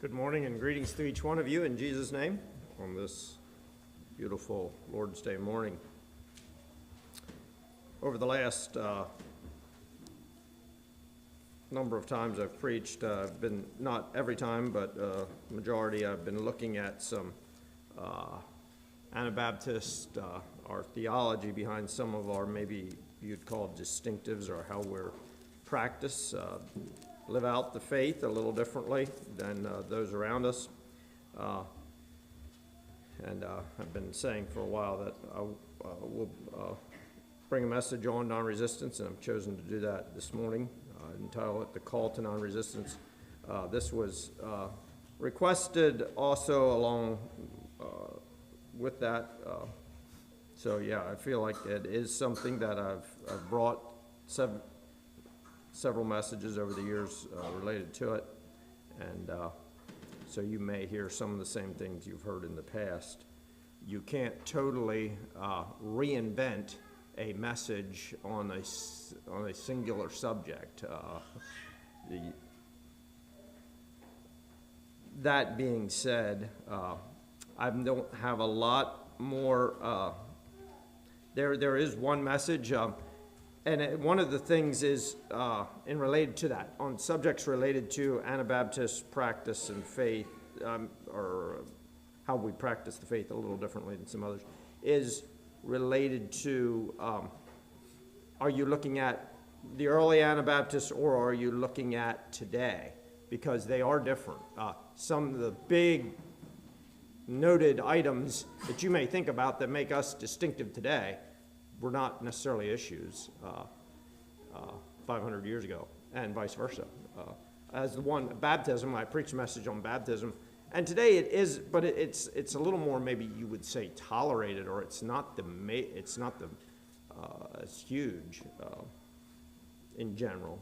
Good morning and greetings to each one of you in Jesus' name on this beautiful Lord's Day morning. Over the last number of times I've preached, I've been, not every time, but majority, I've been looking at some Anabaptist, our theology behind some of our, maybe you'd call distinctives, or how we're practice, live out the faith a little differently than those around us. And I've been saying for a while that I will bring a message on non-resistance, and I've chosen to do that this morning. Entitle it The Call to Non-Resistance. This was requested also along with that. So yeah, I feel like it is something that I've brought several messages over the years related to it, and so you may hear some of the same things you've heard in the past. You can't totally reinvent a message on a singular subject. That being said, I don't have a lot more. There is one message. And one of the things is, in related to that, on subjects related to Anabaptist practice and faith, or how we practice the faith a little differently than some others, is related to, are you looking at the early Anabaptists or are you looking at today? Because they are different. Some of the big noted items that you may think about that make us distinctive today were not necessarily issues 500 years ago, and vice versa. As the one, baptism, I preached a message on baptism, and today it is, but it's a little more, maybe you would say, tolerated, or it's not as huge in general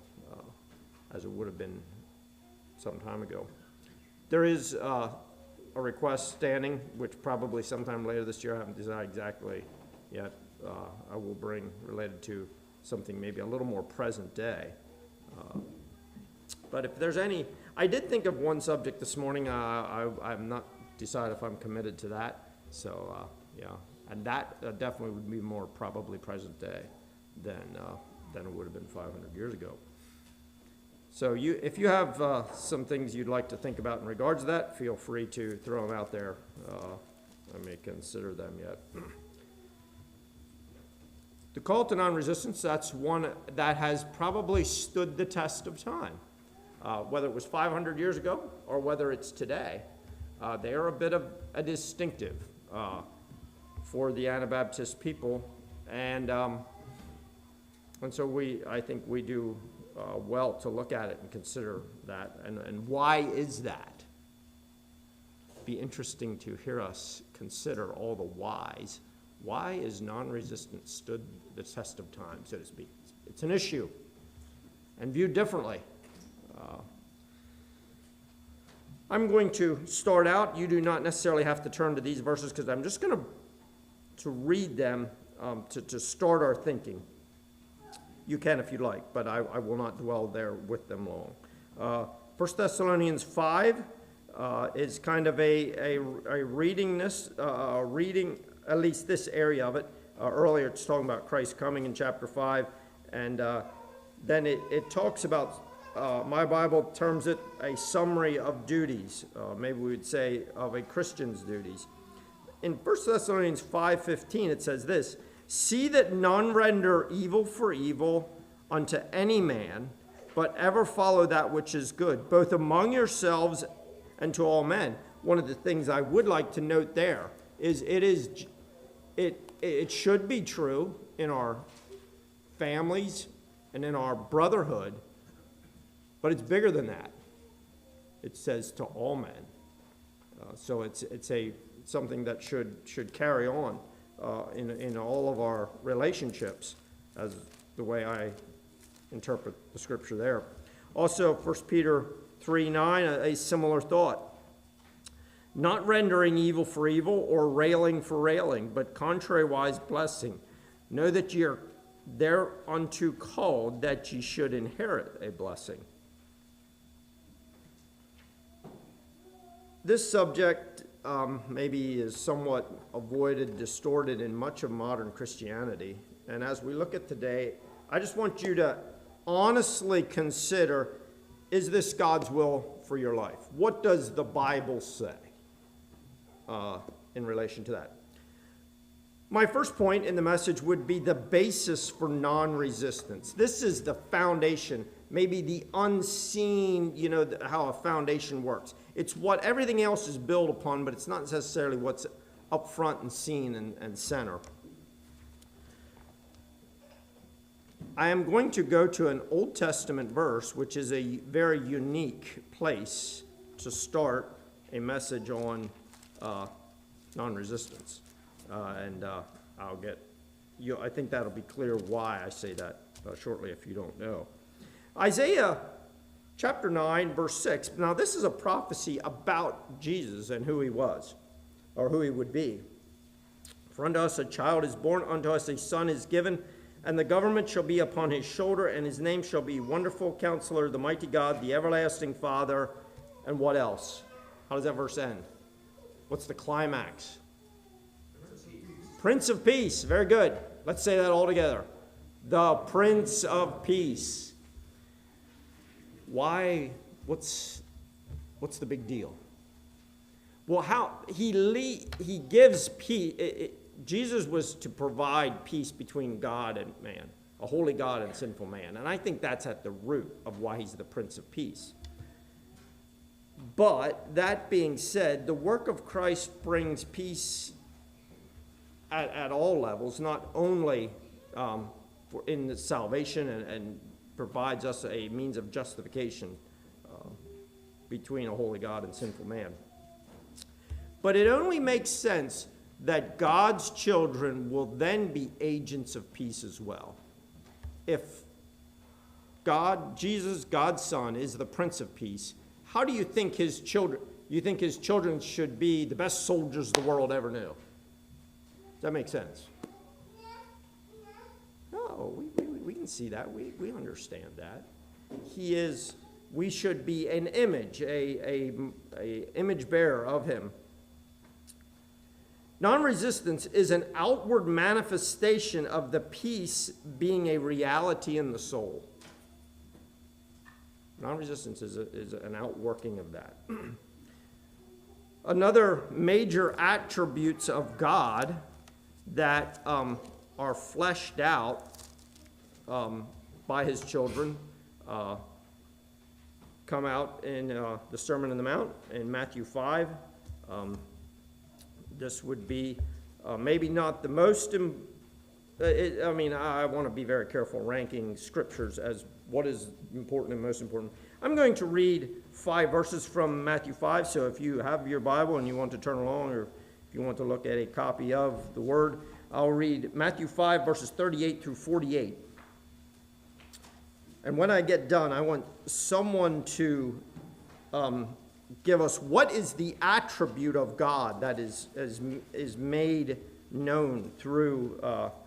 as it would have been some time ago. There is a request standing, which probably sometime later this year, I haven't decided exactly yet, I will bring related to something maybe a little more present day. But if there's any, I did think of one subject this morning. I'm not decided if I'm committed to that. So yeah, and that definitely would be more probably present day than it would have been 500 years ago. So if you have some things you'd like to think about in regards to that, feel free to throw them out there. I may consider them yet. The call to non-resistance, that's one that has probably stood the test of time. Whether it was 500 years ago or whether it's today, they are a bit of a distinctive for the Anabaptist people. And so I think we do well to look at it and consider that. And why is that? It'd be interesting to hear us consider all the whys. Why is non-resistance stood the test of time, so to speak? It's an issue and viewed differently. I'm going to start out. You do not necessarily have to turn to these verses because I'm just going to read them to start our thinking. You can if you'd like, but I will not dwell there with them long. 1 Thessalonians 5 is kind of a reading, at least this area of it. Earlier it's talking about Christ coming in chapter 5, and then it talks about, my Bible terms it a summary of duties, maybe we would say of a Christian's duties. In 1 Thessalonians 5:15 it says this, "See that none render evil for evil unto any man, but ever follow that which is good, both among yourselves and to all men." One of the things I would like to note there is it should be true in our families and in our brotherhood, but it's bigger than that. It says to all men. So it's something that should carry on in all of our relationships, as the way I interpret the scripture there. Also, 1 Peter 3:9, a similar thought. "Not rendering evil for evil or railing for railing, but contrariwise blessing. Know that ye are thereunto called, that ye should inherit a blessing." This subject maybe is somewhat avoided, distorted in much of modern Christianity. And as we look at today, I just want you to honestly consider, is this God's will for your life? What does the Bible say in relation to that? My first point in the message would be the basis for non-resistance. This is the foundation, maybe the unseen, how a foundation works. It's what everything else is built upon, but it's not necessarily what's up front and seen and center. I am going to go to an Old Testament verse, which is a very unique place to start a message on non-resistance. I'll get you. I think that'll be clear why I say that shortly if you don't know. Isaiah chapter 9, verse 6. Now, this is a prophecy about Jesus and who he was, or who he would be. For unto us a child is born, unto us a son is given, and the government shall be upon his shoulder, and his name shall be Wonderful Counselor, the Mighty God, the Everlasting Father, and what else? How does that verse end? What's the climax? Prince of Peace. Very good. Let's say that all together. The Prince of Peace. Why? What's the big deal? Well, how he gives peace. Jesus was to provide peace between God and man, a holy God and sinful man. And I think that's at the root of why he's the Prince of Peace. But that being said, the work of Christ brings peace at all levels, not only in the salvation and provides us a means of justification between a holy God and sinful man. But it only makes sense that God's children will then be agents of peace as well. If Jesus, God's Son, is the Prince of Peace, how do you think his children should be the best soldiers the world ever knew? Does that make sense? No, we can see that. We understand that. We should be an image, a image bearer of him. Non-resistance is an outward manifestation of the peace being a reality in the soul. Non-resistance is an outworking of that. Another major attributes of God that are fleshed out by his children come out in the Sermon on the Mount in Matthew 5. This would be maybe not the most, I want to be very careful ranking scriptures as what is important and most important. I'm going to read 5 verses from Matthew 5, so if you have your Bible and you want to turn along, or if you want to look at a copy of the Word, I'll read Matthew 5, verses 38 through 48. And when I get done, I want someone to give us what is the attribute of God that is made known through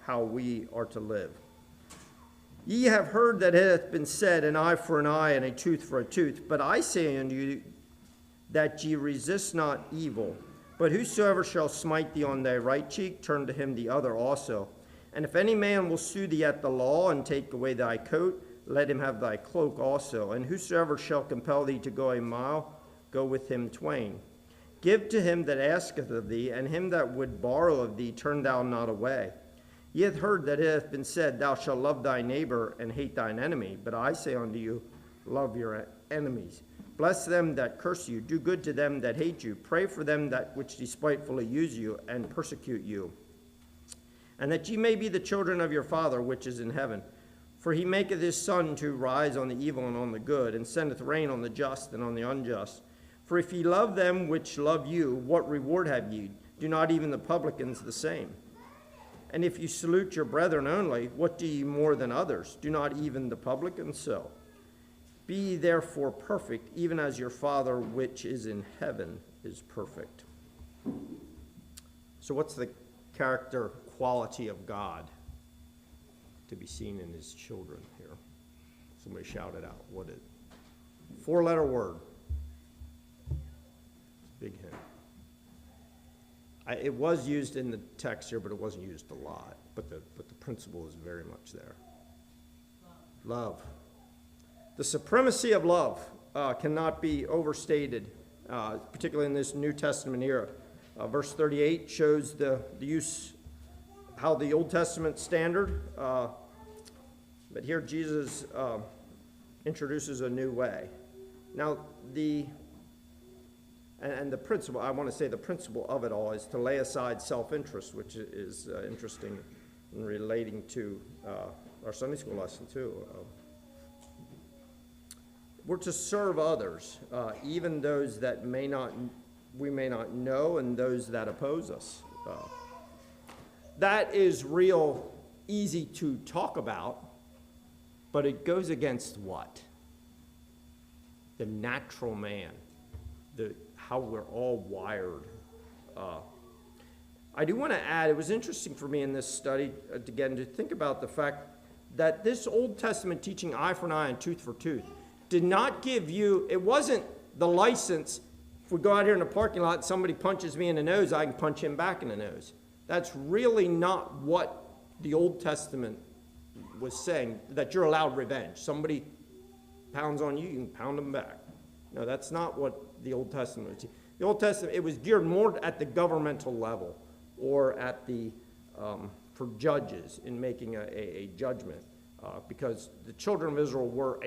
how we are to live. Ye have heard that it hath been said, an eye for an eye, and a tooth for a tooth. But I say unto you, that ye resist not evil. But whosoever shall smite thee on thy right cheek, turn to him the other also. And if any man will sue thee at the law, and take away thy coat, let him have thy cloak also. And whosoever shall compel thee to go a mile, go with him twain. Give to him that asketh of thee, and him that would borrow of thee, turn thou not away. Ye have heard that it hath been said, thou shalt love thy neighbor, and hate thine enemy. But I say unto you, love your enemies. Bless them that curse you. Do good to them that hate you. Pray for them that which despitefully use you, and persecute you. And that ye may be the children of your Father which is in heaven. For he maketh his sun to rise on the evil and on the good, and sendeth rain on the just and on the unjust. For if ye love them which love you, what reward have ye? Do not even the publicans the same? And if you salute your brethren only, what do ye more than others? Do not even the publicans so? Be ye therefore perfect, even as your Father which is in heaven is perfect. So what's the character quality of God to be seen in his children here? Somebody shout it out. What is it? 4-letter word. It was used in the text here, but it wasn't used a lot. But the principle is very much there. Love. The supremacy of love cannot be overstated, particularly in this New Testament era. Verse 38 shows the use, how the Old Testament standard, but here Jesus introduces a new way. Now, the principle, I want to say the principle of it all is to lay aside self-interest, which is interesting in relating to our Sunday school lesson too. We're to serve others, even those that we may not know, and those that oppose us. That is real easy to talk about, but it goes against what? The natural man, how we're all wired. I do want to add, it was interesting for me in this study, again, to think about the fact that this Old Testament teaching, eye for an eye and tooth for tooth, did not give you, it wasn't the license, if we go out here in the parking lot and somebody punches me in the nose, I can punch him back in the nose. That's really not what the Old Testament was saying, that you're allowed revenge. Somebody pounds on you, you can pound them back. No, that's not what the Old Testament was. The Old Testament, it was geared more at the governmental level, or at the, for judges in making a judgment, because the children of Israel were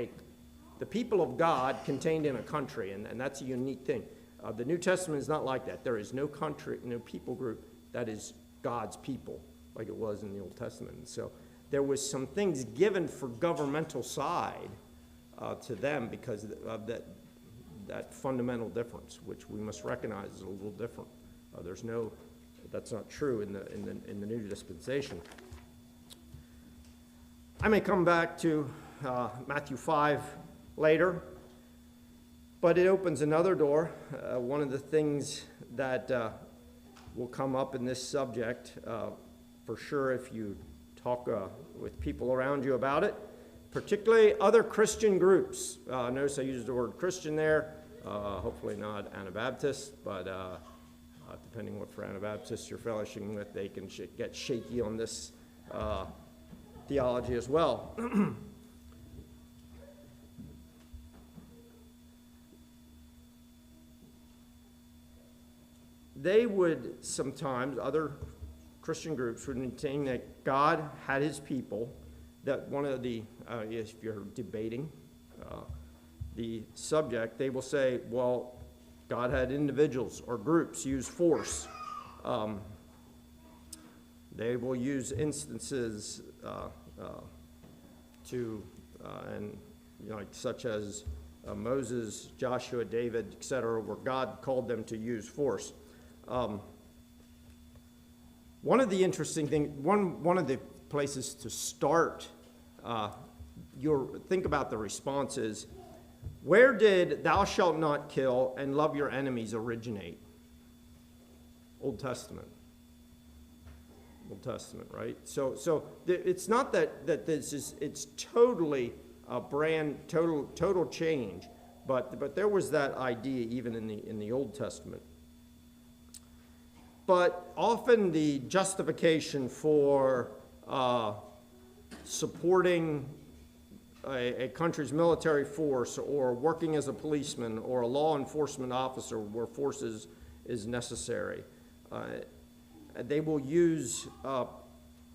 the people of God contained in a country, and that's a unique thing. The New Testament is not like that. There is no country, no people group that is God's people, like it was in the Old Testament. And so there was some things given for governmental side to them because of that fundamental difference, which we must recognize is a little different. That's not true in the new dispensation. I may come back to Matthew 5 later, but it opens another door. One of the things that will come up in this subject, for sure, if you talk with people around you about it, particularly other Christian groups. Notice I used the word Christian there, hopefully not Anabaptist, but depending what for Anabaptists you're fellowshipping with, they can get shaky on this theology as well. They would sometimes, other Christian groups would maintain that God had his people, that one of the, if you're debating the subject, they will say, well, God had individuals or groups use force. They will use instances such as Moses, Joshua, David, etc., where God called them to use force. One of the interesting things, one of the places to start think about the responses. Where did "thou shalt not kill" and "love your enemies" originate? Old Testament. Old Testament, right? So it's not that this is, it's totally a total change, but there was that idea even in the Old Testament. But often the justification for supporting a country's military force, or working as a policeman or a law enforcement officer where force is necessary, they will use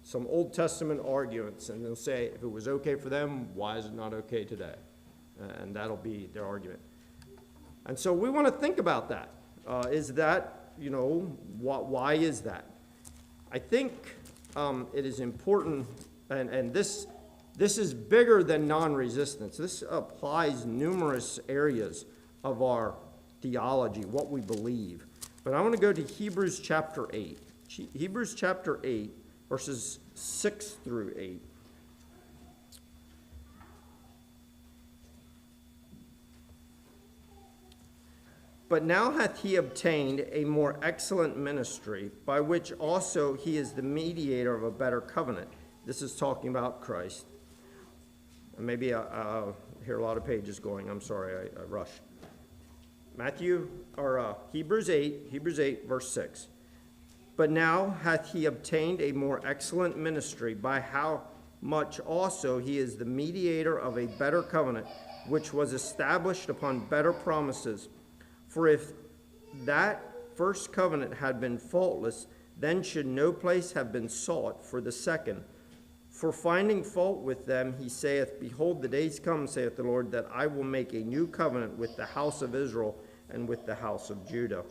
some Old Testament arguments, and they'll say, if it was okay for them, why is it not okay today? And that'll be their argument. And so we want to think about that. Is that, why is that? I think it is important, and this is bigger than non-resistance. This applies numerous areas of our theology, what we believe. But I want to go to Hebrews chapter 8. Hebrews chapter 8, verses 6 through 8. But now hath he obtained a more excellent ministry, by which also he is the mediator of a better covenant. This is talking about Christ. And maybe I hear a lot of pages going. I'm sorry, I rushed. Hebrews 8, verse 6. But now hath he obtained a more excellent ministry, by how much also he is the mediator of a better covenant, which was established upon better promises. For if that first covenant had been faultless, then should no place have been sought for the second. For finding fault with them, he saith, Behold, the days come, saith the Lord, that I will make a new covenant with the house of Israel and with the house of Judah.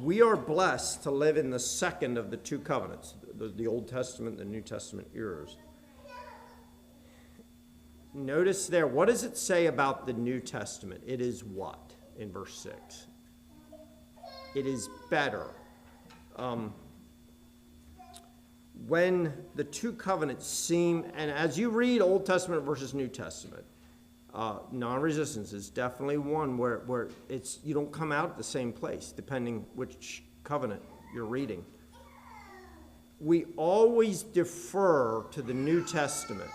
We are blessed to live in the second of the two covenants, the Old Testament and the New Testament eras. Notice there, what does it say about the New Testament? It is what in verse 6? It is better. When the two covenants seem, and as you read Old Testament versus New Testament, non-resistance is definitely one where it's you don't come out at the same place, depending which covenant you're reading. We always defer to the New Testament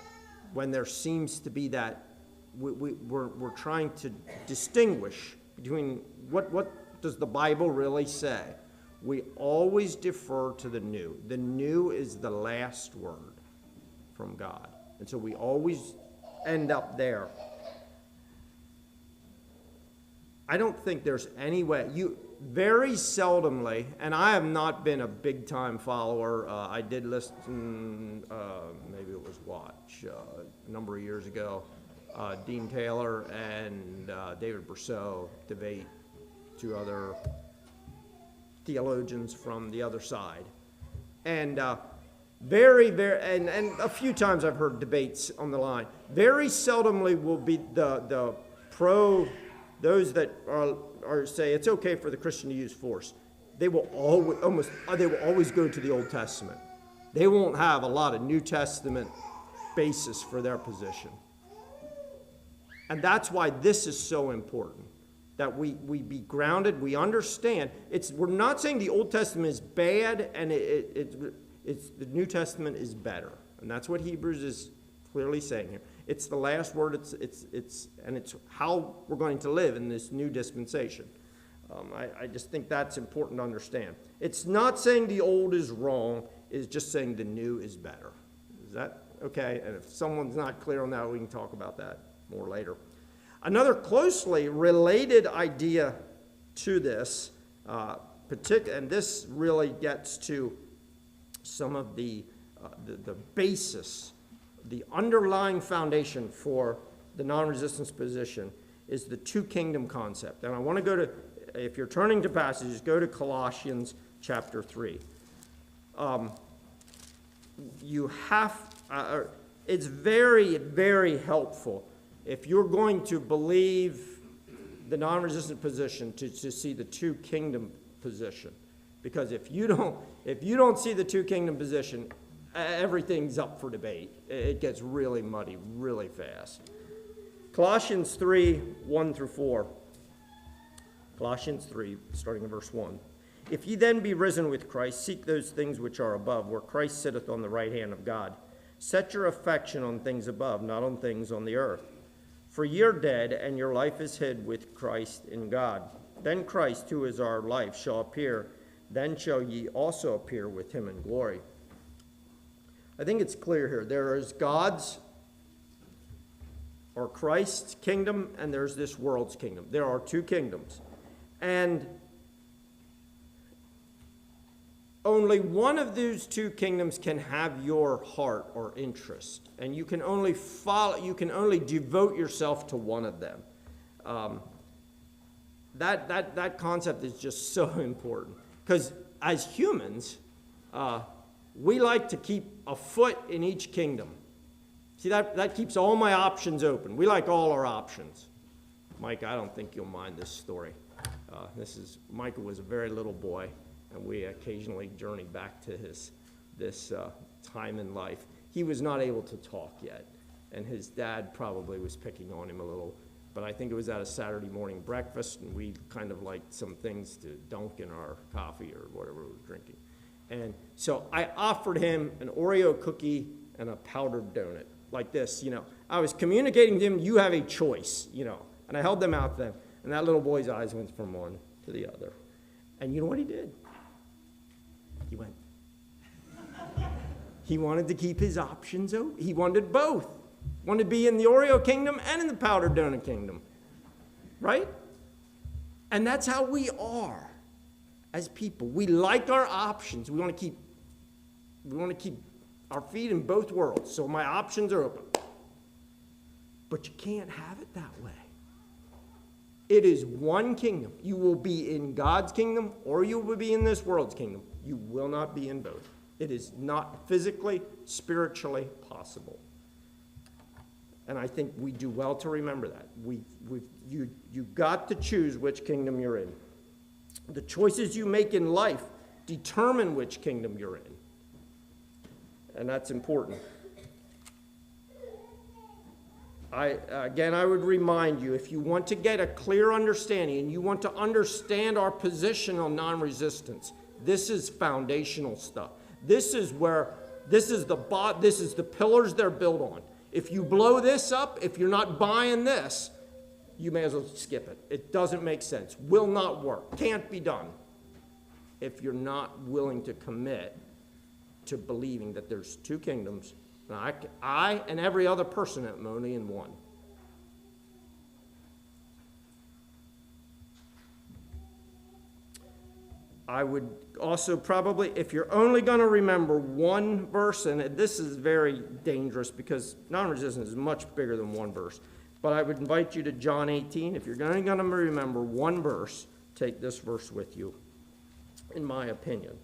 when there seems to be that we're trying to distinguish between what does the Bible really say. We always defer to the new. The new is the last word from God. And so we always end up there. I don't think there's any way. You very seldomly, and I have not been a big-time follower. I did listen, maybe it was Watch, a number of years ago. Dean Taylor and David Brousseau debate, two other theologians from the other side. And and a few times I've heard debates on the line. Very seldomly will be the pro, those that are say it's okay for the Christian to use force. They will always go to the Old Testament. They won't have a lot of New Testament basis for their position. And that's why this is so important, that we be grounded, we understand. We're not saying the Old Testament is bad and it's the New Testament is better. And that's what Hebrews is clearly saying here. It's the last word, it's how we're going to live in this new dispensation. I just think that's important to understand. It's not saying the old is wrong, it's just saying the new is better. Is that okay? And if someone's not clear on that, we can talk about that more later. Another closely related idea to this, and this really gets to some of the basis, the underlying foundation for the non-resistance position, is the two-kingdom concept. And I want to go to, if you're turning to passages, go to Colossians chapter 3. It's very, very helpful if you're going to believe the non-resistant position to see the two-kingdom position. Because if you don't see the two-kingdom position, everything's up for debate. It gets really muddy really fast. Colossians 3, 1 through 4. Colossians 3, starting in verse 1. If ye then be risen with Christ, seek those things which are above, where Christ sitteth on the right hand of God. Set your affection on things above, not on things on the earth. For ye are dead, and your life is hid with Christ in God. Then Christ, who is our life, shall appear. Then shall ye also appear with him in glory. I think it's clear here. There is God's or Christ's kingdom, and there's this world's kingdom. There are two kingdoms. And only one of those two kingdoms can have your heart or interest. And you can only devote yourself to one of them. That concept is just so important. Because as humans, we like to keep a foot in each kingdom. See, that keeps all my options open. We like all our options. Mike, I don't think you'll mind this story. Michael was a very little boy, and we occasionally journeyed back to this time in life. He was not able to talk yet, and his dad probably was picking on him a little. But I think it was at a Saturday morning breakfast, and we kind of liked some things to dunk in our coffee or whatever we were drinking. And so I offered him an Oreo cookie and a powdered donut, like this, I was communicating to him, you have a choice, And I held them out then, and that little boy's eyes went from one to the other. And you know what he did? He went. He wanted to keep his options open. He wanted both. Wanted to be in the Oreo kingdom and in the powdered donut kingdom. Right? And that's how we are as people. We like our options. We want to keep our feet in both worlds. So my options are open. But you can't have it that way. It is one kingdom. You will be in God's kingdom or you will be in this world's kingdom. You will not be in both. It is not physically, spiritually possible. And I think we do well to remember that. You got to choose which kingdom you're in. The choices you make in life determine which kingdom you're in. And that's important. I would remind you, if you want to get a clear understanding and you want to understand our position on non-resistance, this is foundational stuff. This is the pillars they're built on. If you blow this up, if you're not buying this, you may as well skip it. It doesn't make sense. Will not work. Can't be done. If you're not willing to commit to believing that there's two kingdoms, and I and every other person at Moni in one. I would also probably, if you're only going to remember one verse, and this is very dangerous because non-resistance is much bigger than one verse, but I would invite you to John 18. If you're only going to remember one verse, take this verse with you, in my opinion.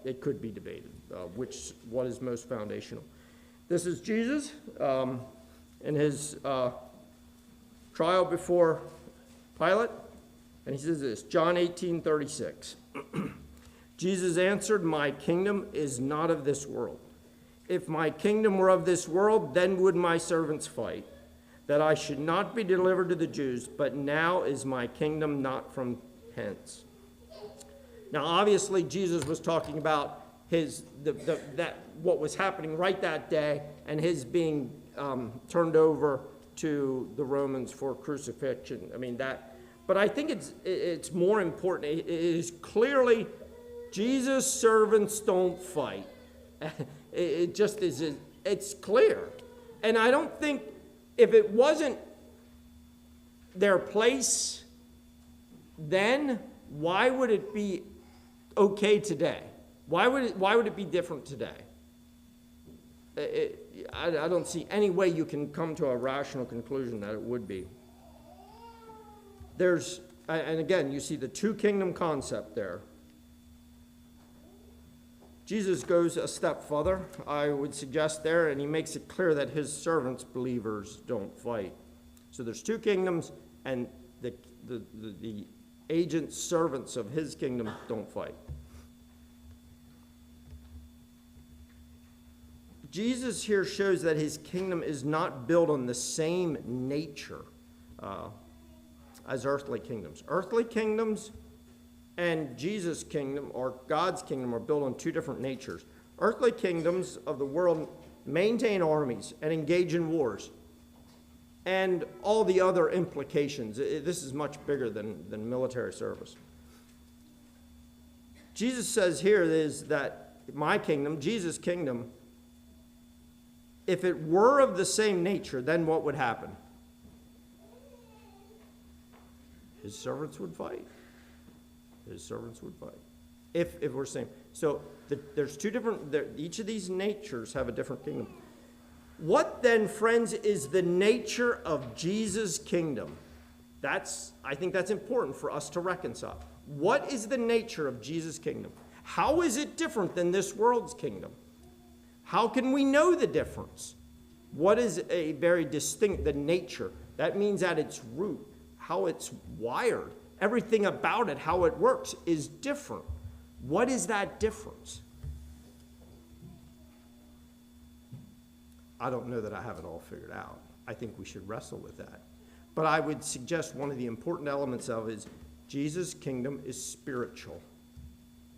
It could be debated, what is most foundational. This is Jesus in his trial before Pilate, and he says this, John 18:36. Jesus answered, "My kingdom is not of this world. If my kingdom were of this world, then would my servants fight, that I should not be delivered to the Jews, but now is my kingdom not from hence." Now, obviously, Jesus was talking about what was happening right that day and his being turned over to the Romans for crucifixion. But I think it's more important. It is clearly Jesus' servants don't fight. It just is. It's clear. And I don't think if it wasn't their place then, why would it be okay today? Why would it be different today? I don't see any way you can come to a rational conclusion that it would be. And again, you see the two kingdom concept there. Jesus goes a step further, I would suggest there, and he makes it clear that his servants, believers, don't fight. So there's two kingdoms, and the agents, servants of his kingdom don't fight. Jesus here shows that his kingdom is not built on the same nature as earthly kingdoms. Earthly kingdoms and Jesus' kingdom, or God's kingdom, are built on two different natures. Earthly kingdoms of the world maintain armies and engage in wars and all the other implications. This is much bigger than military service. Jesus says here is that my kingdom, Jesus' kingdom, if it were of the same nature, then what would happen? His servants would fight. His servants would fight. If we're saying. So there's two different, each of these natures have a different kingdom. What then, friends, is the nature of Jesus' kingdom? I think that's important for us to reconcile. What is the nature of Jesus' kingdom? How is it different than this world's kingdom? How can we know the difference? What is a very distinct, the nature? That means at its root, how it's wired, everything about it, how it works, is different. What is that difference? I don't know that I have it all figured out. I think we should wrestle with that. But I would suggest one of the important elements of it is Jesus' kingdom is spiritual.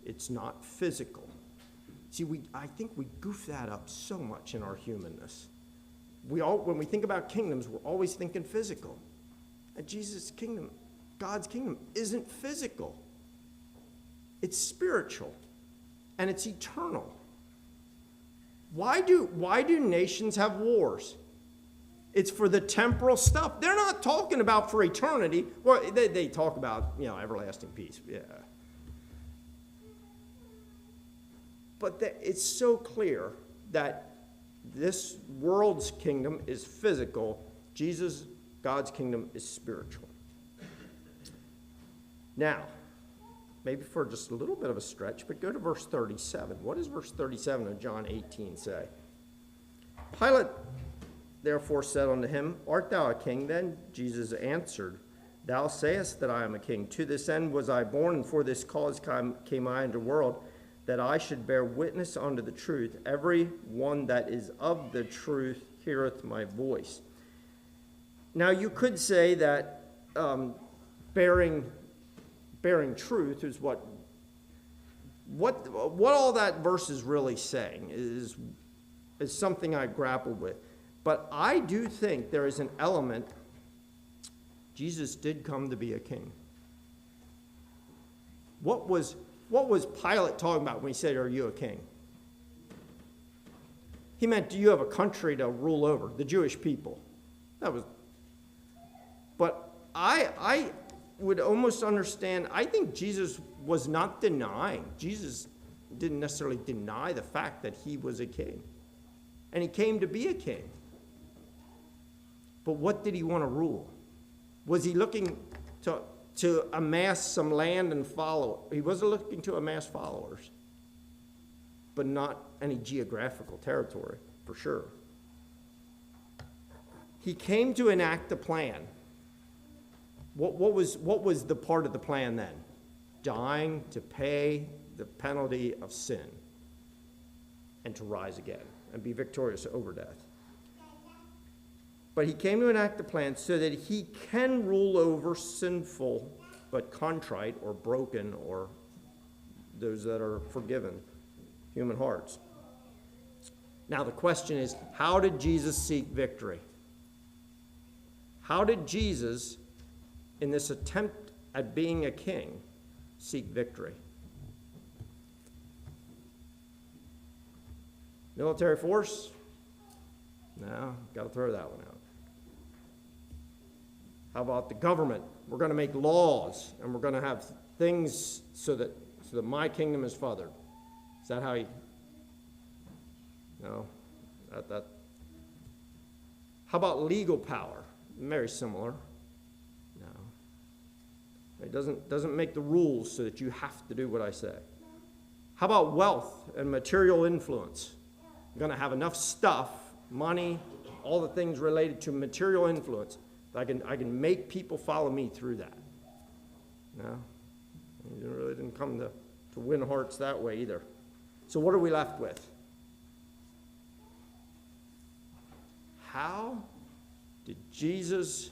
It's not physical. See, I think we goof that up so much in our humanness. When we think about kingdoms, we're always thinking physical. And Jesus' kingdom, God's kingdom, isn't physical. It's spiritual. and it's eternal. Why do nations have wars? It's for the temporal stuff. They're not talking about for eternity. Well, they talk about, everlasting peace. Yeah. But it's so clear that this world's kingdom is physical. God's kingdom is spiritual. Now, maybe for just a little bit of a stretch, but go to verse 37. What does verse 37 of John 18 say? Pilate therefore said unto him, Art thou a king then? Jesus answered, Thou sayest that I am a king. To this end was I born, and for this cause came I into the world, that I should bear witness unto the truth. Every one that is of the truth heareth my voice. Now you could say that bearing truth is what all that verse is really saying is something I grappled with. But I do think there is an element. Jesus did come to be a king. What was Pilate talking about when he said, Are you a king? He meant, do you have a country to rule over, the Jewish people? But I would almost understand, I think Jesus was not denying. Jesus didn't necessarily deny the fact that he was a king. And he came to be a king. But what did he want to rule? Was he looking to amass some land and follow? He wasn't looking to amass followers, but not any geographical territory, for sure. He came to enact a plan. What was the part of the plan then? Dying to pay the penalty of sin and to rise again and be victorious over death. But he came to enact the plan so that he can rule over sinful but contrite or broken or those that are forgiven human hearts. Now the question is, how did Jesus seek victory? How did Jesus, in this attempt at being a king, seek victory? Military force? No, got to throw that one out. How about the government? We're going to make laws, and we're going to have things so that my kingdom is furthered. Is that how he? No. How about legal power? Very similar. No. It doesn't make the rules so that you have to do what I say. How about wealth and material influence? I'm going to have enough stuff, money, all the things related to material influence. I can make people follow me through that. No, you really didn't come to win hearts that way either. So what are we left with? How did Jesus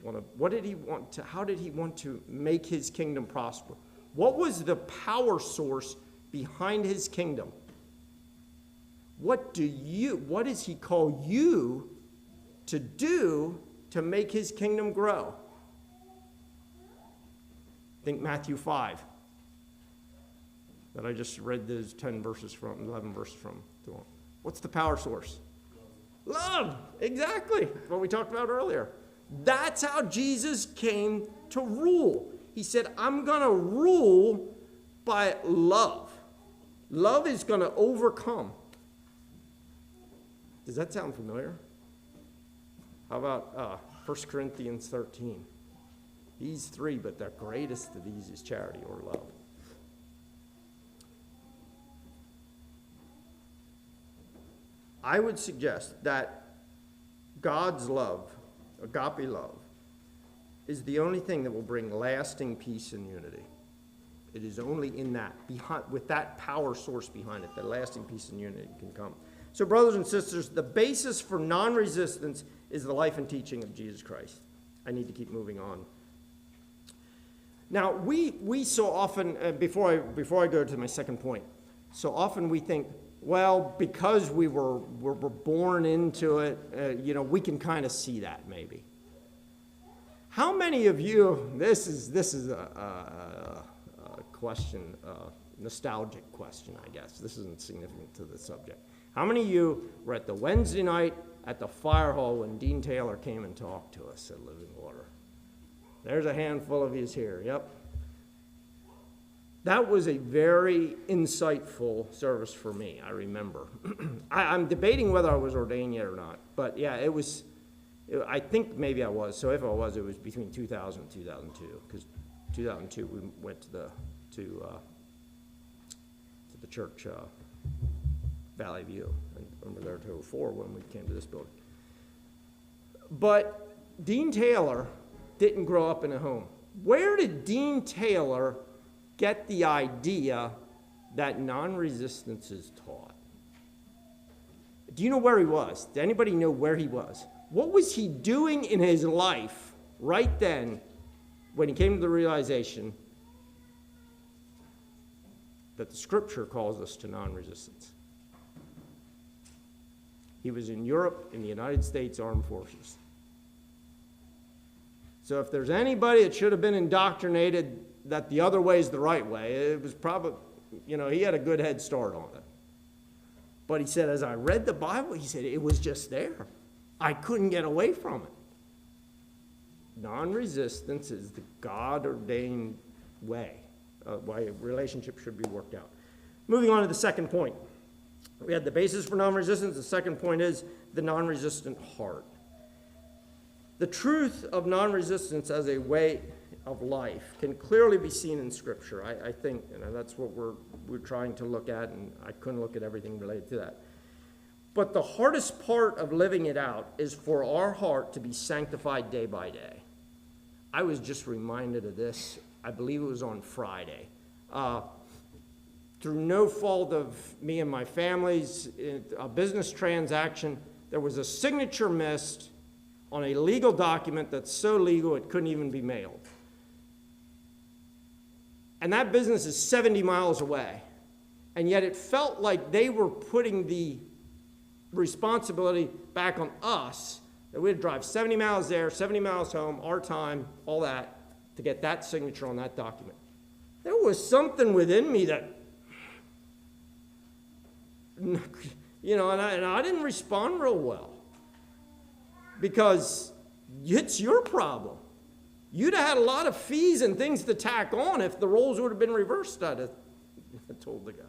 how did he want to make his kingdom prosper? What was the power source behind his kingdom? What does he call you to do to make his kingdom grow? Think Matthew 5 that I just read those 11 verses from. What's the power source? Love. Exactly. What we talked about earlier. That's how Jesus came to rule. He said, I'm going to rule by love. Love is going to overcome. Does that sound familiar? How about 1 Corinthians 13? These three, but the greatest of these is charity or love. I would suggest that God's love, agape love, is the only thing that will bring lasting peace and unity. It is only in that, with that power source behind it, that lasting peace and unity can come. So brothers and sisters, the basis for non-resistance is the life and teaching of Jesus Christ. I need to keep moving on. Now, we so often, before I go to my second point, so often we think, well, because we were born into it, we can kind of see that maybe. How many of you, this is a question, nostalgic question, I guess. This isn't significant to the subject. How many of you were at the Wednesday night at the fire hall when Dean Taylor came and talked to us at Living Water? There's a handful of yous here, yep. That was a very insightful service for me, I remember. I'm debating whether I was ordained yet or not, but yeah, I think maybe I was. So if I was, it was between 2000 and 2002, because 2002 we went to the church, Valley View, and we were there till 2004 when we came to this building. But Dean Taylor didn't grow up in a home. Where did Dean Taylor get the idea that non-resistance is taught? Do you know where he was? Does anybody know where he was? What was he doing in his life right then when he came to the realization that the scripture calls us to non-resistance? He was in Europe in the United States Armed Forces. So if there's anybody that should have been indoctrinated that the other way is the right way, it was probably, he had a good head start on it. But he said, as I read the Bible, he said, it was just there. I couldn't get away from it. Non-resistance is the God-ordained way a relationship should be worked out. Moving on to the second point. We had the basis for non-resistance. The second point is the non-resistant heart. The truth of non-resistance as a way of life can clearly be seen in Scripture. I think, that's what we're trying to look at, and I couldn't look at everything related to that. But the hardest part of living it out is for our heart to be sanctified day by day. I was just reminded of this, I believe it was on Friday. Through no fault of me and my family's, a business transaction, there was a signature missed on a legal document that's so legal it couldn't even be mailed. And that business is 70 miles away. And yet it felt like they were putting the responsibility back on us, that we'd drive 70 miles there, 70 miles home, our time, all that, to get that signature on that document. There was something within me that, and I didn't respond real well. Because it's your problem. You'd have had a lot of fees and things to tack on if the roles would have been reversed, I'd have told the guy.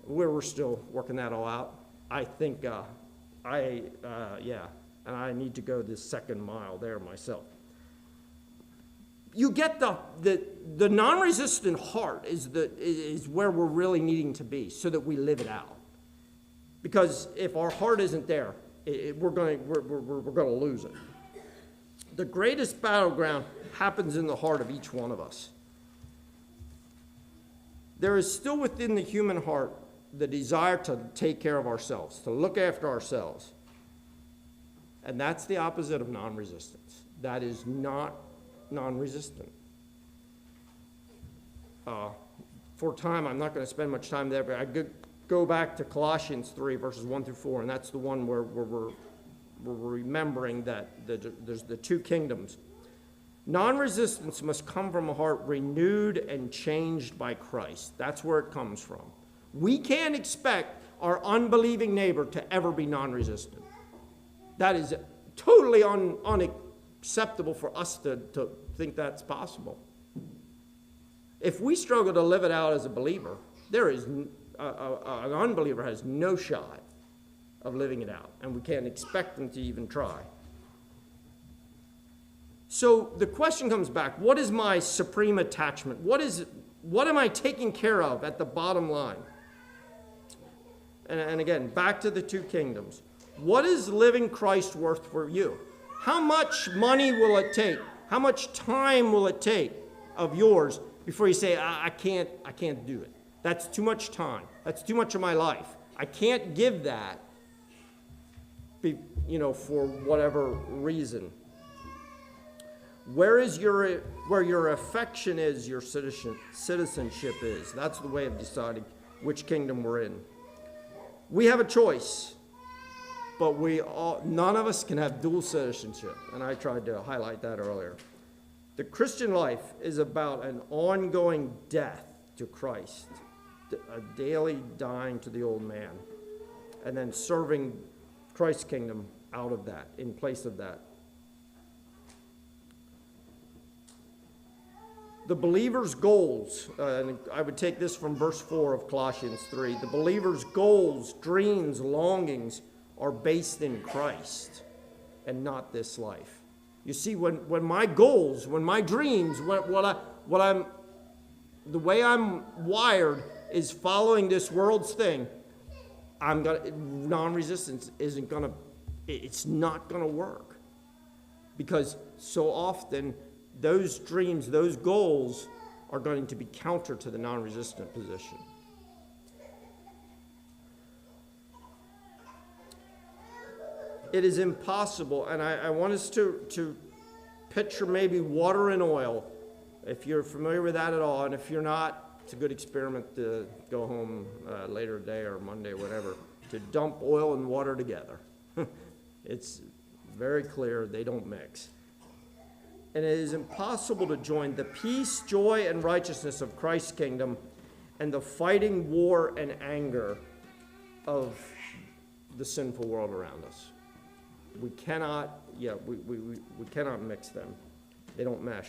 We're still working that all out. I think, and I need to go this second mile there myself. You get the non-resistant heart is where we're really needing to be so that we live it out. Because if our heart isn't there, we're going to lose it. The greatest battleground happens in the heart of each one of us. There is still within the human heart the desire to take care of ourselves, to look after ourselves. And that's the opposite of non-resistance. That is not non-resistant. For time, I'm not going to spend much time there, but I go back to Colossians 3, verses 1 through 4, and that's the one where we're remembering that there's the two kingdoms. Non-resistance must come from a heart renewed and changed by Christ. That's where it comes from. We can't expect our unbelieving neighbor to ever be non-resistant. That is totally unacceptable for us to think that's possible. If we struggle to live it out as a believer, an unbeliever has no shot of living it out, and we can't expect them to even try. So the question comes back, what is my supreme attachment? What am I taking care of at the bottom line? And again, back to the two kingdoms. What is living Christ worth for you? How much money will it take? How much time will it take of yours before you say, I can't do it? That's too much time. That's too much of my life. I can't give that, for whatever reason. Where your affection is, your citizenship is. That's the way of deciding which kingdom we're in. We have a choice, but none of us can have dual citizenship, and I tried to highlight that earlier. The Christian life is about an ongoing death to Christ, a daily dying to the old man, and then serving Christ's kingdom out of that, in place of that. The believer's goals, and I would take this from verse 4 of Colossians 3, the believer's goals, dreams, longings are based in Christ and not this life. You see, when my goals, when my dreams, the way I'm wired is following this world's thing, non-resistance it's not gonna work. Because so often those dreams, those goals are going to be counter to the non-resistant position. It is impossible, and I want us to picture maybe water and oil, if you're familiar with that at all, and if you're not, it's a good experiment to go home later today or Monday, whatever, to dump oil and water together. It's very clear they don't mix. And it is impossible to join the peace, joy, and righteousness of Christ's kingdom and the fighting war and anger of the sinful world around us. We cannot, we cannot mix them. They don't mesh.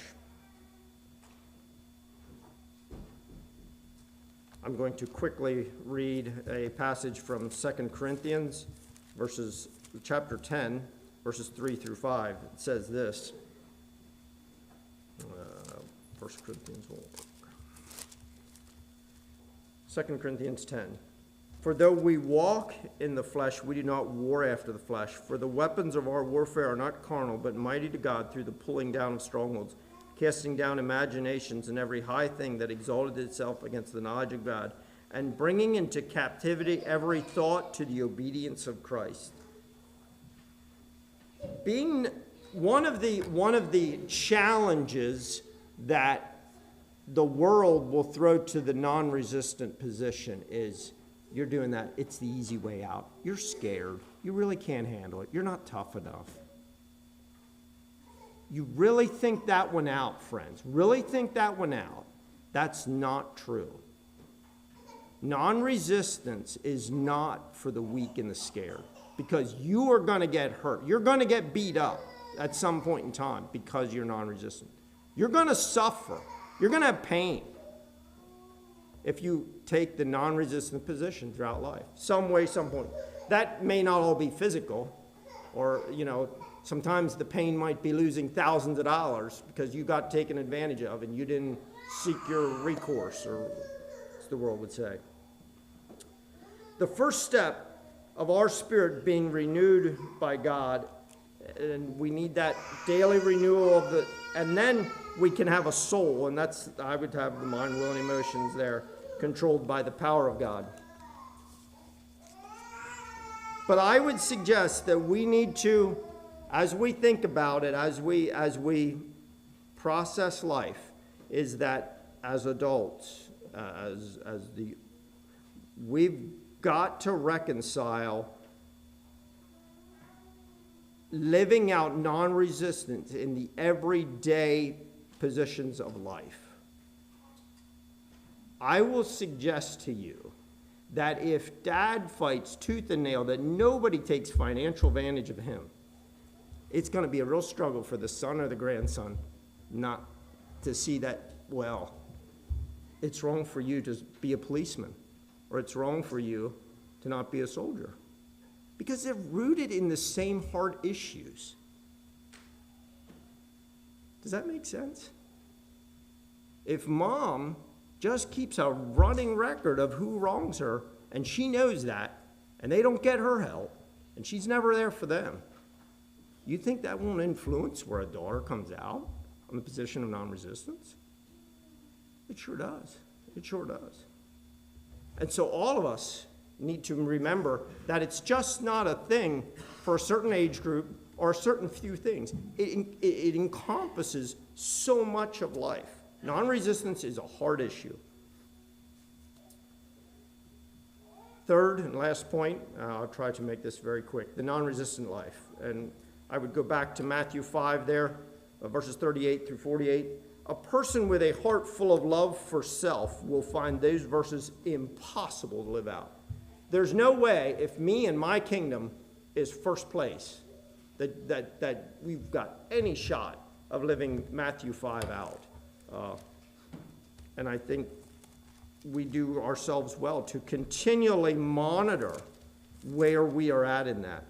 I'm going to quickly read a passage from 2 Corinthians, chapter 10, verses 3 through 5. It says this. 1 Corinthians 2 Corinthians 10. For though we walk in the flesh, we do not war after the flesh. For the weapons of our warfare are not carnal, but mighty to God through the pulling down of strongholds, casting down imaginations and every high thing that exalted itself against the knowledge of God, and bringing into captivity every thought to the obedience of Christ. Being one of the challenges that the world will throw to the non-resistant position is, you're doing that, it's the easy way out. You're scared. You really can't handle it. You're not tough enough. You really think that one out, friends. Really think that one out. That's not true. Non-resistance is not for the weak and the scared, because you are going to get hurt. You're going to get beat up at some point in time because you're non-resistant. You're going to suffer. You're going to have pain if you take the non-resistant position throughout life, some way, some point. That may not all be physical, or, sometimes the pain might be losing thousands of dollars because you got taken advantage of and you didn't seek your recourse, or as the world would say. The first step of our spirit being renewed by God, and we need that daily renewal and then we can have a soul, and I would have the mind, will, and emotions there, controlled by the power of God. But I would suggest that we need to, as we think about it, as we process life, is that as adults, we've got to reconcile living out non-resistance in the everyday positions of life. I will suggest to you that if dad fights tooth and nail, that nobody takes financial advantage of him, it's going to be a real struggle for the son or the grandson not to see that, well, it's wrong for you to be a policeman, or it's wrong for you to not be a soldier, because they're rooted in the same hard issues. Does that make sense? If mom just keeps a running record of who wrongs her, and she knows that, and they don't get her help, and she's never there for them, you think that won't influence where a daughter comes out on the position of non-resistance? It sure does. It sure does. And so all of us need to remember that it's just not a thing for a certain age group or a certain few things. It encompasses so much of life. Non-resistance is a hard issue. Third and last point, I'll try to make this very quick, the non-resistant life. And I would go back to Matthew 5 there. verses 38 through 48. A person with a heart full of love for self will find those verses impossible to live out. There's no way, if me and my kingdom is first place, that we've got any shot of living Matthew 5 out. And I think we do ourselves well to continually monitor where we are at in that.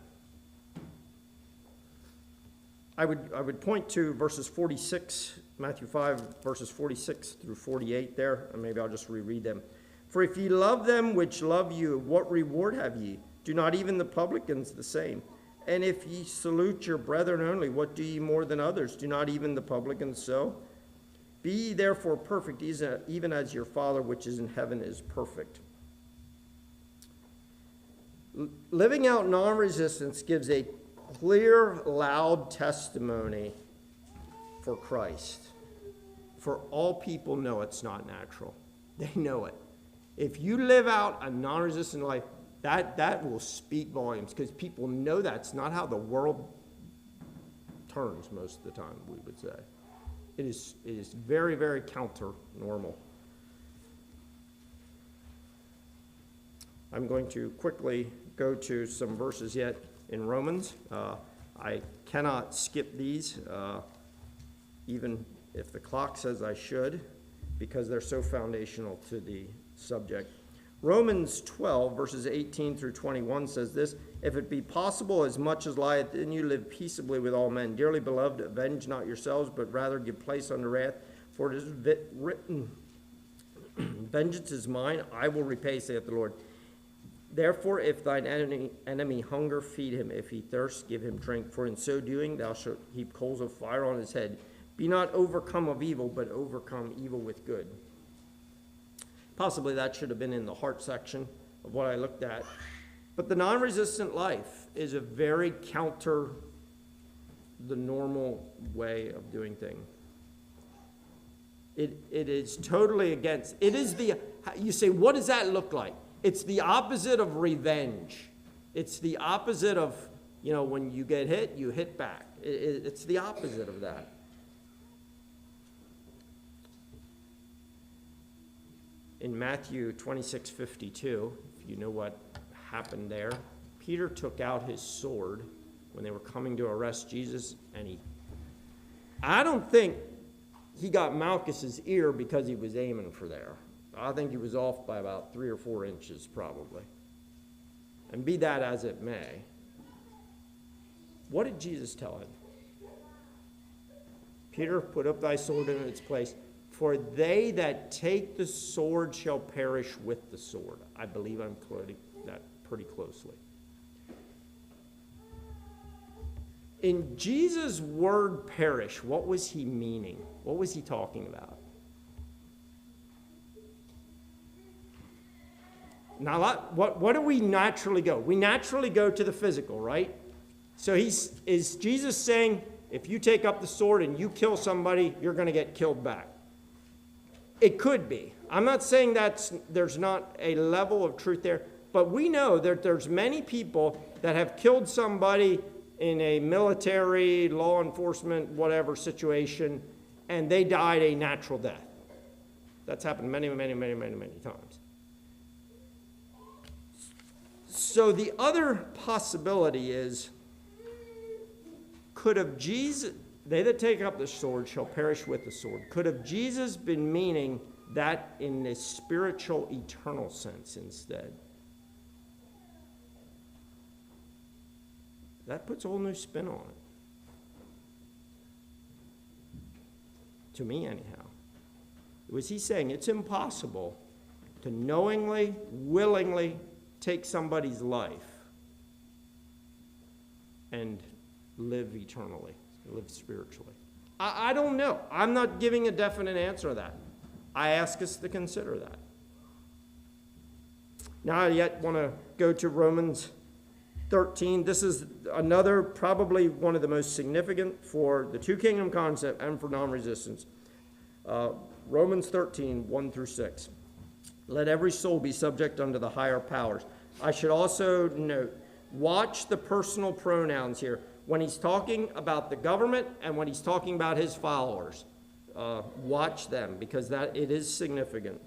I would point to verses 46, Matthew 5, verses 46 through 48 there, and maybe I'll just reread them. For if ye love them which love you, what reward have ye? Do not even the publicans the same? And if ye salute your brethren only, what do ye more than others? Do not even the publicans so? Be ye therefore perfect, even as your Father which is in heaven is perfect. Living out non-resistance gives a clear, loud testimony for Christ. For all people know it's not natural. They know it. If you live out a non-resistant life, that will speak volumes, because people know that's not how the world turns most of the time, we would say. It is very, very counter-normal. I'm going to quickly go to some verses yet in Romans. I cannot skip these, even if the clock says I should, because they're so foundational to the subject. Romans 12, verses 18 through 21 says this: If it be possible, as much as lieth in you, live peaceably with all men. Dearly beloved, avenge not yourselves, but rather give place unto wrath. For it is written, Vengeance is mine, I will repay, saith the Lord. Therefore, if thine enemy hunger, feed him. If he thirst, give him drink. For in so doing, thou shalt heap coals of fire on his head. Be not overcome of evil, but overcome evil with good. Possibly that should have been in the heart section of what I looked at. But the non-resistant life is a very counter the normal way of doing things. It is totally against. It is the, you say, what does that look like? It's the opposite of revenge. It's the opposite of, when you get hit, you hit back. It's the opposite of that. In Matthew 26:52, if you know what happened there, Peter took out his sword when they were coming to arrest Jesus, and I don't think he got Malchus's ear because he was aiming for there. I think he was off by about 3 or 4 inches, probably. And be that as it may, what did Jesus tell him? Peter, put up thy sword in its place. For they that take the sword shall perish with the sword. I believe I'm quoting that pretty closely. In Jesus' word perish, what was he meaning? What was he talking about? Now, what do we naturally go? We naturally go to the physical, right? So is Jesus saying, if you take up the sword and you kill somebody, you're going to get killed back? It could be. I'm not saying there's not a level of truth there, but we know that there's many people that have killed somebody in a military, law enforcement, whatever situation, and they died a natural death. That's happened many, many, many, many, many times. So the other possibility is, could have Jesus, they that take up the sword shall perish with the sword. Could have Jesus been meaning that in a spiritual, eternal sense instead? That puts a whole new spin on it. To me, anyhow. Was he saying it's impossible to knowingly, willingly take somebody's life and live eternally, live spiritually? I don't know. I'm not giving a definite answer to that. I ask us to consider that. Now I yet want to go to Romans 13. This is another, probably one of the most significant for the two kingdom concept and for non-resistance. Romans 13, 1 through 6. Let every soul be subject unto the higher powers. I should also note, watch the personal pronouns here. when he's talking about the government and when he's talking about his followers. Watch them, because that it is significant.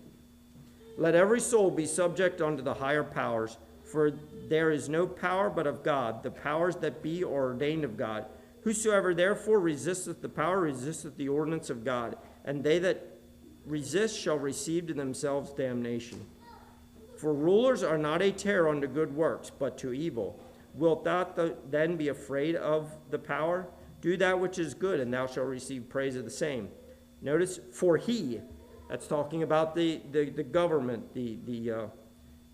Let every soul be subject unto the higher powers, for there is no power but of God. The powers that be are ordained of God. Whosoever therefore resisteth the power resisteth the ordinance of God, and they that resist shall receive to themselves damnation. For rulers are not a terror unto good works, but to evil. Wilt thou then be afraid of the power? Do that which is good, and thou shalt receive praise of the same. Notice, for he, that's talking about the government,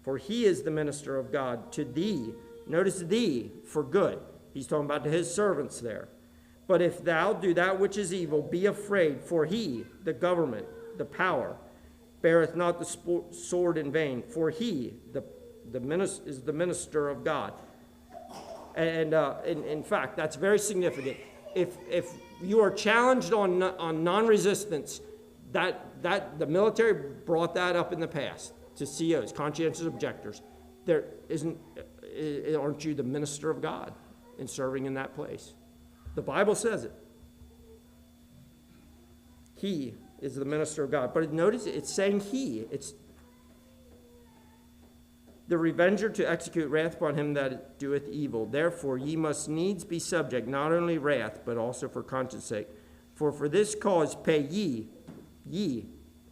for he is the minister of God. To thee, notice thee, for good. He's talking about to his servants there. But if thou do that which is evil, be afraid, for he, the government, the power, beareth not the sword in vain, for he, is the minister of God. And in fact, that's very significant. If you are challenged on non-resistance, that the military brought that up in the past to COs, conscientious objectors. Aren't you the minister of God in serving in that place? The Bible says it. He is the minister of God. But notice it's saying he. It's the revenger to execute wrath upon him that doeth evil. Therefore ye must needs be subject, not only wrath, but also for conscience sake. For this cause pay ye,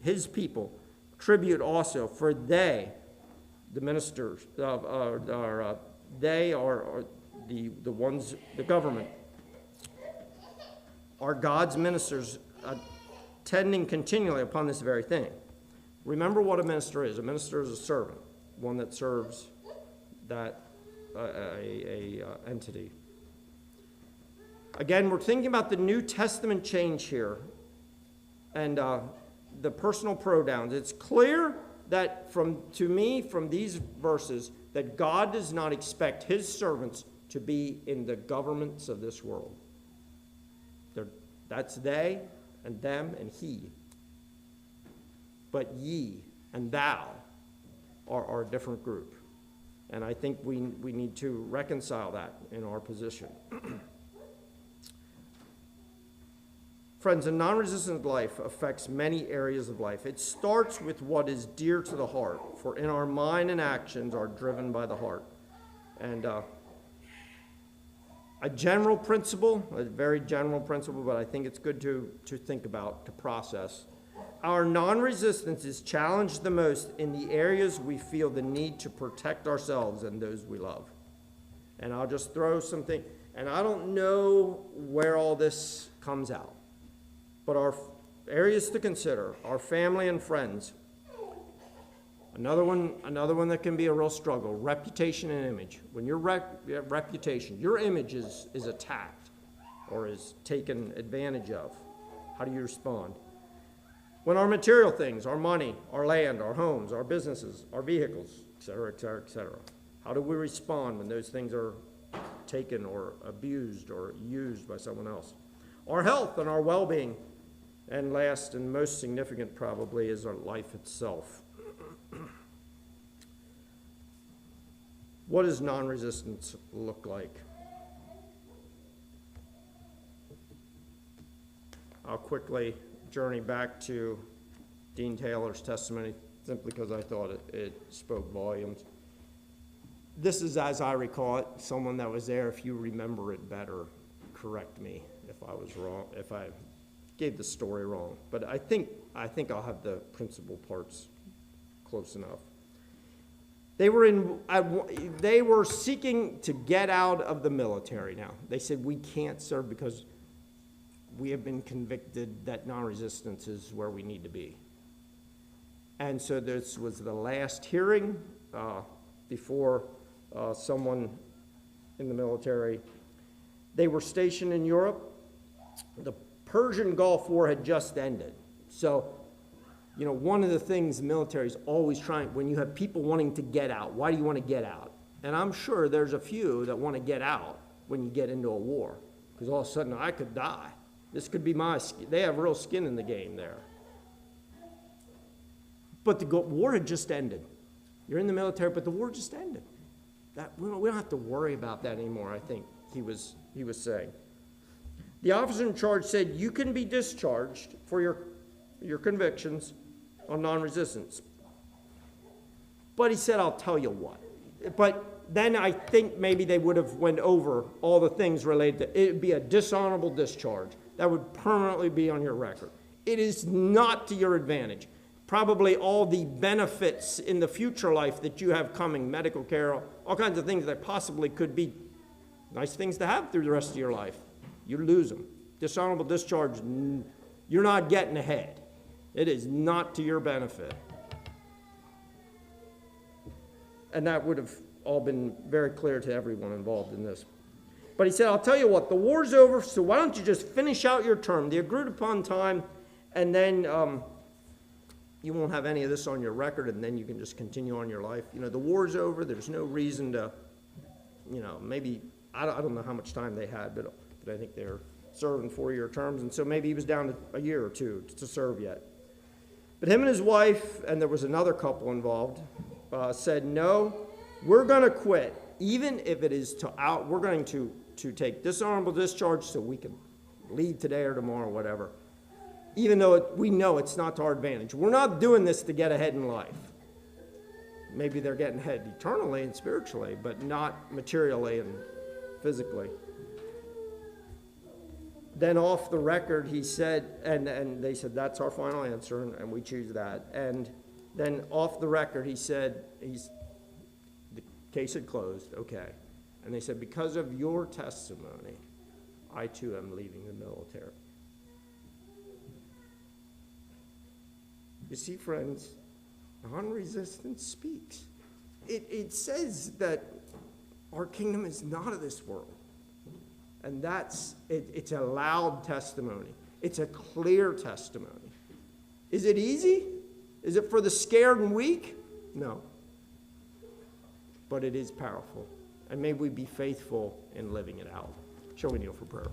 his people, tribute also, for they, the ministers, they are the ones, the government, are God's ministers, tending continually upon this very thing. Remember what a minister is. A minister is a servant, one that serves that entity. Again, we're thinking about the New Testament change here, and the personal pronouns. It's clear that from these verses that God does not expect his servants to be in the governments of this world. That's they and them and he. But ye and thou are a different group. And I think we need to reconcile that in our position. Friends, a non-resistant life affects many areas of life. It starts with what is dear to the heart, for in our mind and actions are driven by the heart. And a general principle, a very general principle, but I think it's good to think about, to process. Our non-resistance is challenged the most in the areas we feel the need to protect ourselves and those we love. And I'll just throw something, and I don't know where all this comes out, but our areas to consider, our family and friends. Another one that can be a real struggle, reputation and image. When your reputation, your image is attacked or is taken advantage of, how do you respond? When our material things, our money, our land, our homes, our businesses, our vehicles, et cetera, et cetera, et cetera, how do we respond when those things are taken or abused or used by someone else? Our health and our well-being, and last and most significant probably is our life itself. What does non-resistance look like? I'll quickly journey back to Dean Taylor's testimony simply because I thought it spoke volumes. This is as I recall it. Someone that was there, if you remember it better, correct me if I was wrong, if I gave the story wrong. But I think I'll have the principal parts close enough. They were seeking to get out of the military now. They said, we can't serve because we have been convicted that non-resistance is where we need to be. And so this was the last hearing before someone in the military. They were stationed in Europe. The Persian Gulf War had just ended. So, you know, one of the things the military is always trying, when you have people wanting to get out, why do you want to get out? And I'm sure there's a few that want to get out when you get into a war, because all of a sudden I could die. This could be they have real skin in the game there. But the war had just ended. You're in the military, but the war just ended. We don't have to worry about that anymore, I think he was he was saying. The officer in charge said, you can be discharged for your convictions on non-resistance. But he said, I'll tell you what. But then I think maybe they would have went over all the things related to it. Would be a dishonorable discharge. That would permanently be on your record. It is not to your advantage. Probably all the benefits in the future life that you have coming, medical care, all kinds of things that possibly could be nice things to have through the rest of your life. You lose them. Dishonorable discharge, you're not getting ahead. It is not to your benefit. And that would have all been very clear to everyone involved in this. But he said, I'll tell you what, the war's over, so why don't you just finish out your term, the agreed upon time, and then you won't have any of this on your record, and then you can just continue on your life. You know, the war's over. There's no reason to, you know, maybe, I don't know how much time they had, but I think they were serving 4-year terms, and so maybe he was down to a year or two to serve yet. But him and his wife, and there was another couple involved, said, no, we're going to quit, even if it is we're going to take dishonorable discharge so we can leave today or tomorrow or whatever, even though we know it's not to our advantage. We're not doing this to get ahead in life. Maybe they're getting ahead eternally and spiritually, but not materially and physically. Then off the record, he said, and they said, that's our final answer, and we choose that. And then off the record, he said, the case had closed, okay. And they said, because of your testimony, I too am leaving the military. You see, friends, non-resistance speaks. It says that our kingdom is not of this world. And it's a loud testimony. It's a clear testimony. Is it easy? Is it for the scared and weak? No. But it is powerful. And may we be faithful in living it out. Shall we kneel for prayer?